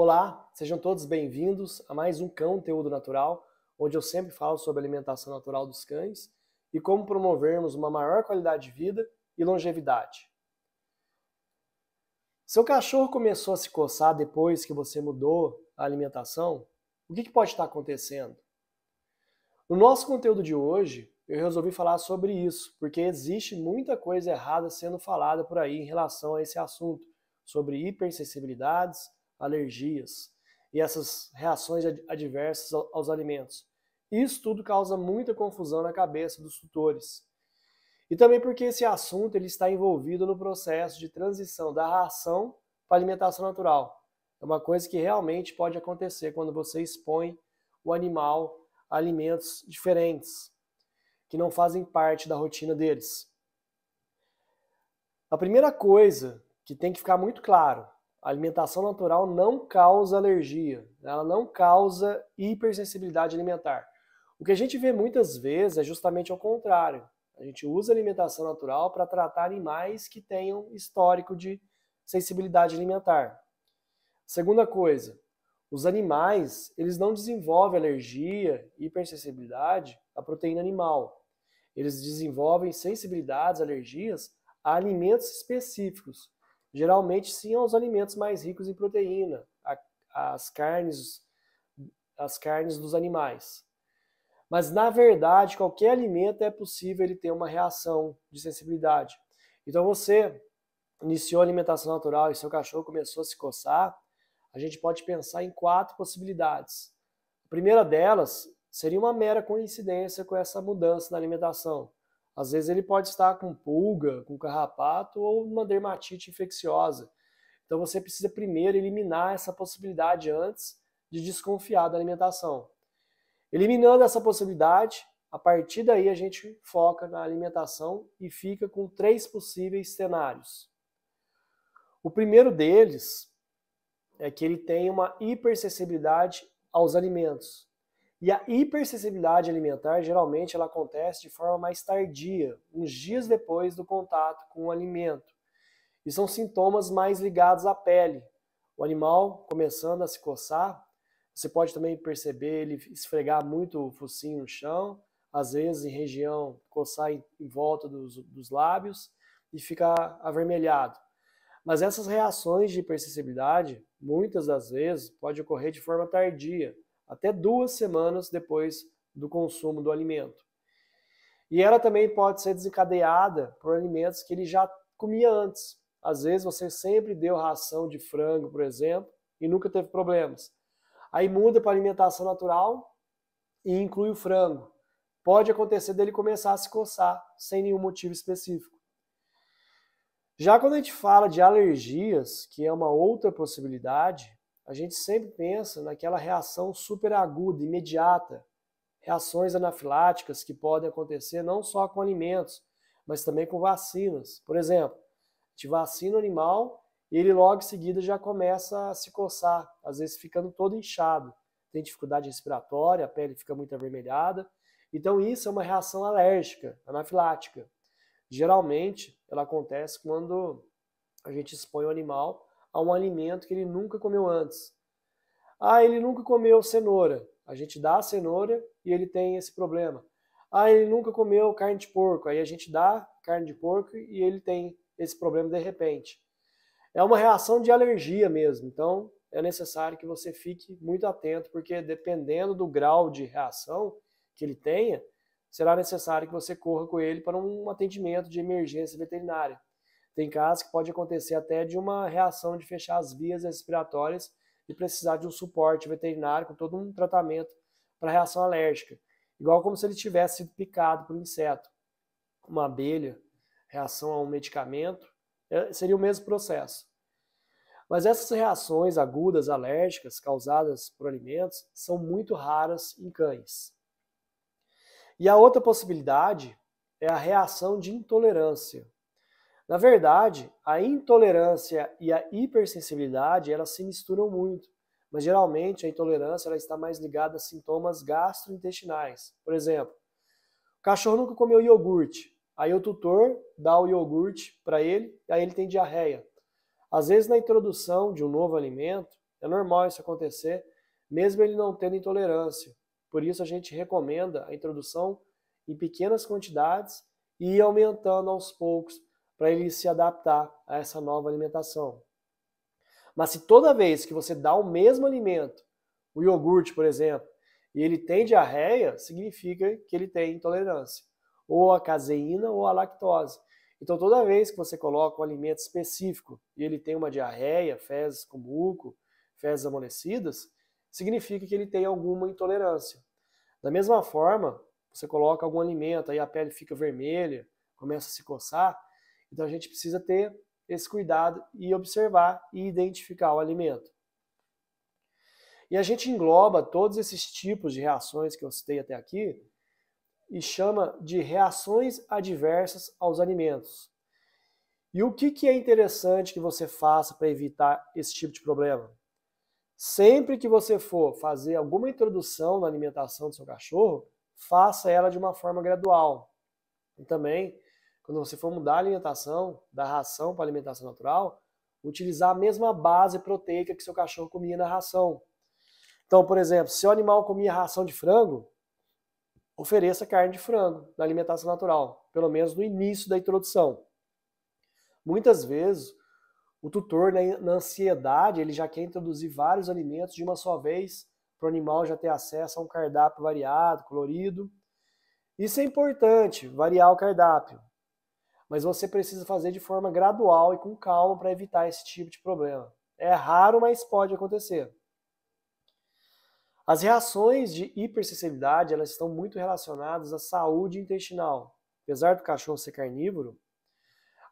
Olá, sejam todos bem-vindos a mais um Conteúdo Natural, onde eu sempre falo sobre a alimentação natural dos cães e como promovermos uma maior qualidade de vida e longevidade. Seu cachorro começou a se coçar depois que você mudou a alimentação? O que pode estar acontecendo? No nosso conteúdo de hoje, eu resolvi falar sobre isso, porque existe muita coisa errada sendo falada por aí em relação a esse assunto, sobre hipersensibilidades, alergias e essas reações adversas aos alimentos. Isso tudo causa muita confusão na cabeça dos tutores. E também porque esse assunto ele está envolvido no processo de transição da ração para a alimentação natural. É uma coisa que realmente pode acontecer quando você expõe o animal a alimentos diferentes, que não fazem parte da rotina deles. A primeira coisa que tem que ficar muito claro: a alimentação natural não causa alergia, ela não causa hipersensibilidade alimentar. O que a gente vê muitas vezes é justamente ao contrário. A gente usa a alimentação natural para tratar animais que tenham histórico de sensibilidade alimentar. Segunda coisa, os animais eles não desenvolvem alergia e hipersensibilidade à proteína animal. Eles desenvolvem sensibilidades, alergias a alimentos específicos. Geralmente sim aos alimentos mais ricos em proteína, as carnes dos animais. Mas na verdade, qualquer alimento é possível ele ter uma reação de sensibilidade. Então você iniciou a alimentação natural e seu cachorro começou a se coçar, a gente pode pensar em 4 possibilidades. A primeira delas seria uma mera coincidência com essa mudança na alimentação. Às vezes ele pode estar com pulga, com carrapato ou uma dermatite infecciosa. Então você precisa primeiro eliminar essa possibilidade antes de desconfiar da alimentação. Eliminando essa possibilidade, a partir daí a gente foca na alimentação e fica com 3 possíveis cenários. O primeiro deles é que ele tem uma hipersensibilidade aos alimentos. E a hipersensibilidade alimentar, geralmente, ela acontece de forma mais tardia, uns dias depois do contato com o alimento. E são sintomas mais ligados à pele. O animal começando a se coçar, você pode também perceber ele esfregar muito o focinho no chão, às vezes em região, coçar em volta dos lábios e ficar avermelhado. Mas essas reações de hipersensibilidade, muitas das vezes, pode ocorrer de forma tardia, até 2 semanas depois do consumo do alimento. E ela também pode ser desencadeada por alimentos que ele já comia antes. Às vezes você sempre deu ração de frango, por exemplo, e nunca teve problemas. Aí muda para alimentação natural e inclui o frango. Pode acontecer dele começar a se coçar sem nenhum motivo específico. Já quando a gente fala de alergias, que é uma outra possibilidade, a gente sempre pensa naquela reação super aguda, imediata, reações anafiláticas que podem acontecer não só com alimentos, mas também com vacinas. Por exemplo, a gente vacina o animal e ele logo em seguida já começa a se coçar, às vezes ficando todo inchado. Tem dificuldade respiratória, a pele fica muito avermelhada. Então isso é uma reação alérgica, anafilática. Geralmente ela acontece quando a gente expõe o animal a um alimento que ele nunca comeu antes. Ele nunca comeu cenoura. A gente dá a cenoura e ele tem esse problema. Ele nunca comeu carne de porco. Aí a gente dá carne de porco e ele tem esse problema de repente. É uma reação de alergia mesmo, então é necessário que você fique muito atento, porque dependendo do grau de reação que ele tenha, será necessário que você corra com ele para um atendimento de emergência veterinária. Tem casos que pode acontecer até de uma reação de fechar as vias respiratórias e precisar de um suporte veterinário com todo um tratamento para reação alérgica. Igual como se ele tivesse sido picado por um inseto. Uma abelha, reação a um medicamento, seria o mesmo processo. Mas essas reações agudas alérgicas causadas por alimentos são muito raras em cães. E a outra possibilidade é a reação de intolerância. Na verdade, a intolerância e a hipersensibilidade elas se misturam muito, mas geralmente a intolerância ela está mais ligada a sintomas gastrointestinais. Por exemplo, o cachorro nunca comeu iogurte, aí o tutor dá o iogurte para ele e aí ele tem diarreia. Às vezes na introdução de um novo alimento, É normal isso acontecer, mesmo ele não tendo intolerância. Por isso a gente recomenda a introdução em pequenas quantidades e ir aumentando aos poucos para ele se adaptar a essa nova alimentação. Mas se toda vez que você dá o mesmo alimento, o iogurte, por exemplo, e ele tem diarreia, significa que ele tem intolerância, ou à caseína ou à lactose. Então toda vez que você coloca um alimento específico e ele tem uma diarreia, fezes com muco, fezes amolecidas, significa que ele tem alguma intolerância. Da mesma forma, você coloca algum alimento, aí a pele fica vermelha, começa a se coçar, então a gente precisa ter esse cuidado e observar e identificar o alimento. E a gente engloba todos esses tipos de reações que eu citei até aqui e chama de reações adversas aos alimentos. E o que é interessante que você faça para evitar esse tipo de problema? Sempre que você for fazer alguma introdução na alimentação do seu cachorro, faça ela de uma forma gradual. E também, quando você for mudar a alimentação, da ração para a alimentação natural, utilizar a mesma base proteica que seu cachorro comia na ração. Então, por exemplo, se o animal comia ração de frango, ofereça carne de frango na alimentação natural, pelo menos no início da introdução. Muitas vezes, o tutor, na ansiedade, ele já quer introduzir vários alimentos de uma só vez, para o animal já ter acesso a um cardápio variado, colorido. Isso é importante, variar o cardápio. Mas você precisa fazer de forma gradual e com calma para evitar esse tipo de problema. É raro, mas pode acontecer. As reações de hipersensibilidade, elas estão muito relacionadas à saúde intestinal. Apesar do cachorro ser carnívoro,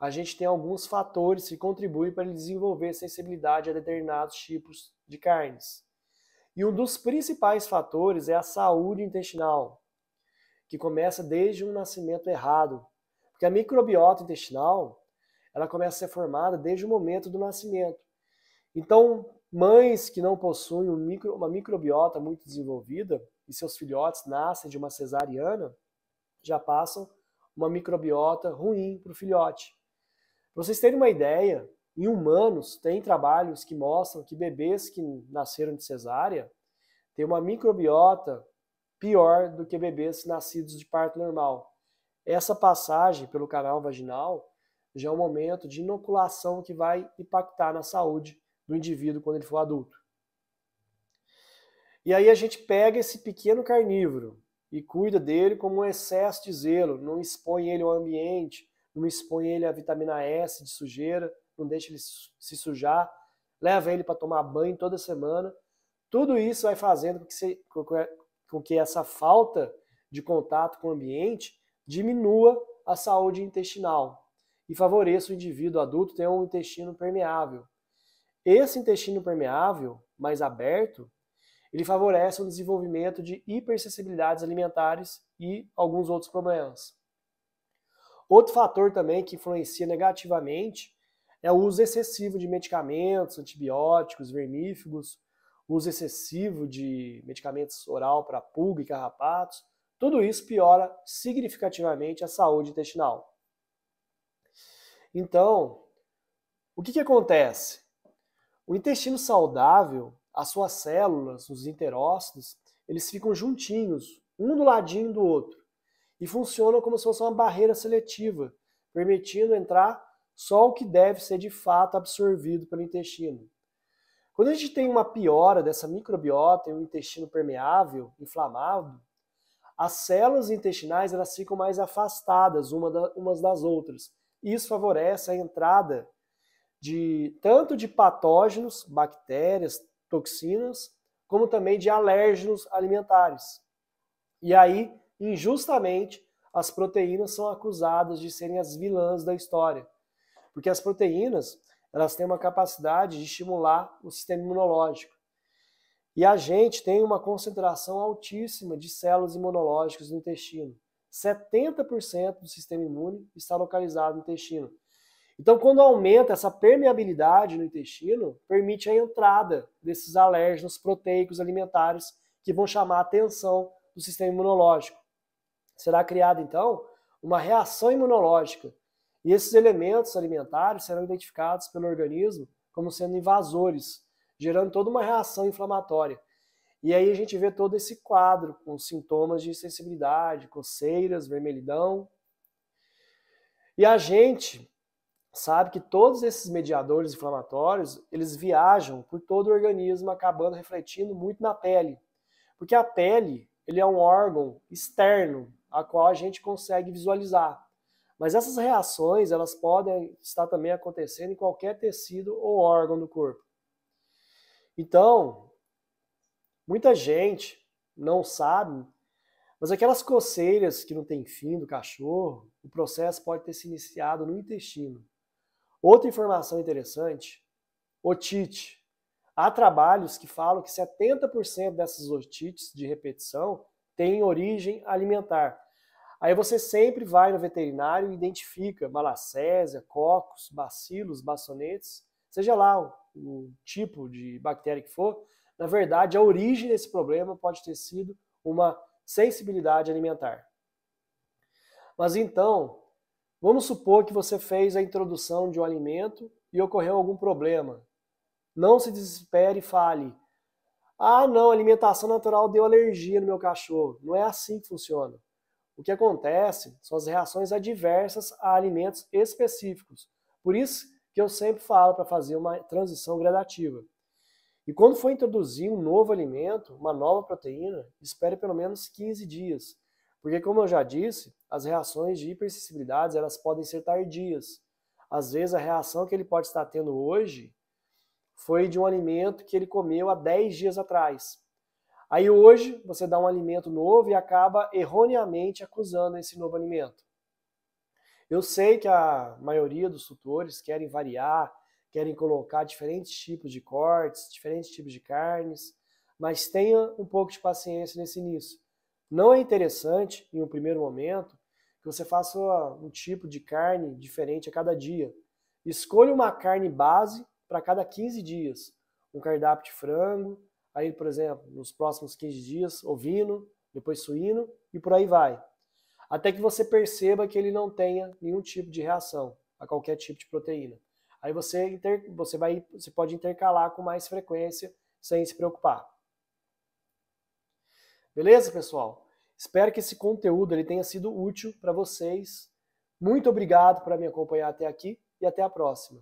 a gente tem alguns fatores que contribuem para ele desenvolver sensibilidade a determinados tipos de carnes. E um dos principais fatores é a saúde intestinal, que começa desde um nascimento errado. Porque a microbiota intestinal, ela começa a ser formada desde o momento do nascimento. Então, mães que não possuem uma microbiota muito desenvolvida e seus filhotes nascem de uma cesariana, já passam uma microbiota ruim para o filhote. Para vocês terem uma ideia, em humanos, tem trabalhos que mostram que bebês que nasceram de cesárea têm uma microbiota pior do que bebês nascidos de parto normal. Essa passagem pelo canal vaginal já é um momento de inoculação que vai impactar na saúde do indivíduo quando ele for adulto. E aí a gente pega esse pequeno carnívoro e cuida dele como um excesso de zelo, não expõe ele ao ambiente, não expõe ele à vitamina S de sujeira, não deixa ele se sujar, leva ele para tomar banho toda semana. Tudo isso vai fazendo com que essa falta de contato com o ambiente diminua a saúde intestinal e favoreça o indivíduo adulto ter um intestino permeável. Esse intestino permeável, mais aberto, ele favorece o desenvolvimento de hipersensibilidades alimentares e alguns outros problemas. Outro fator também que influencia negativamente é o uso excessivo de medicamentos, antibióticos, vermífugos, uso excessivo de medicamentos oral para pulga e carrapatos. Tudo isso piora significativamente a saúde intestinal. Então, o que acontece? O intestino saudável, as suas células, os enterócitos, eles ficam juntinhos, um do ladinho do outro, e funcionam como se fosse uma barreira seletiva, permitindo entrar só o que deve ser de fato absorvido pelo intestino. Quando a gente tem uma piora dessa microbiota e um intestino permeável, inflamado, as células intestinais elas ficam mais afastadas umas das outras. Isso favorece a entrada tanto de patógenos, bactérias, toxinas, como também de alérgenos alimentares. E aí, injustamente, as proteínas são acusadas de serem as vilãs da história. Porque as proteínas, elas têm uma capacidade de estimular o sistema imunológico. E a gente tem uma concentração altíssima de células imunológicas no intestino. 70% do sistema imune está localizado no intestino. Então, quando aumenta essa permeabilidade no intestino, permite a entrada desses alérgenos proteicos alimentares que vão chamar a atenção do sistema imunológico. Será criada, então, uma reação imunológica. E esses elementos alimentares serão identificados pelo organismo como sendo invasores, gerando toda uma reação inflamatória. E aí a gente vê todo esse quadro com sintomas de sensibilidade, coceiras, vermelhidão. E a gente sabe que todos esses mediadores inflamatórios, eles viajam por todo o organismo, acabando refletindo muito na pele. Porque a pele, ele é um órgão externo, a qual a gente consegue visualizar. Mas essas reações, elas podem estar também acontecendo em qualquer tecido ou órgão do corpo. Então, muita gente não sabe, mas aquelas coceiras que não tem fim do cachorro, o processo pode ter se iniciado no intestino. Outra informação interessante, otite. Há trabalhos que falam que 70% dessas otites de repetição têm origem alimentar. Aí você sempre vai no veterinário e identifica malacésia, cocos, bacilos, bastonetes, seja lá o tipo de bactéria que for. Na verdade, a origem desse problema pode ter sido uma sensibilidade alimentar. Mas então, vamos supor que você fez a introdução de um alimento e ocorreu algum problema. Não se desespere e fale: ah, não, a alimentação natural deu alergia no meu cachorro. Não é assim que funciona. O que acontece são as reações adversas a alimentos específicos. Por isso que eu sempre falo para fazer uma transição gradativa. E quando for introduzir um novo alimento, uma nova proteína, espere pelo menos 15 dias. Porque, como eu já disse, as reações de hipersensibilidades elas podem ser tardias. Às vezes a reação que ele pode estar tendo hoje foi de um alimento que ele comeu há 10 dias atrás. Aí hoje você dá um alimento novo e acaba erroneamente acusando esse novo alimento. Eu sei que a maioria dos tutores querem variar, querem colocar diferentes tipos de cortes, diferentes tipos de carnes, mas tenha um pouco de paciência nesse início. Não é interessante, em um primeiro momento, que você faça um tipo de carne diferente a cada dia. Escolha uma carne base para cada 15 dias. Um cardápio de frango, aí, por exemplo, nos próximos 15 dias, ovino, depois suíno e por aí vai. Até que você perceba que ele não tenha nenhum tipo de reação a qualquer tipo de proteína. Aí você pode intercalar com mais frequência sem se preocupar. Beleza, pessoal? Espero que esse conteúdo ele tenha sido útil para vocês. Muito obrigado por me acompanhar até aqui e até a próxima.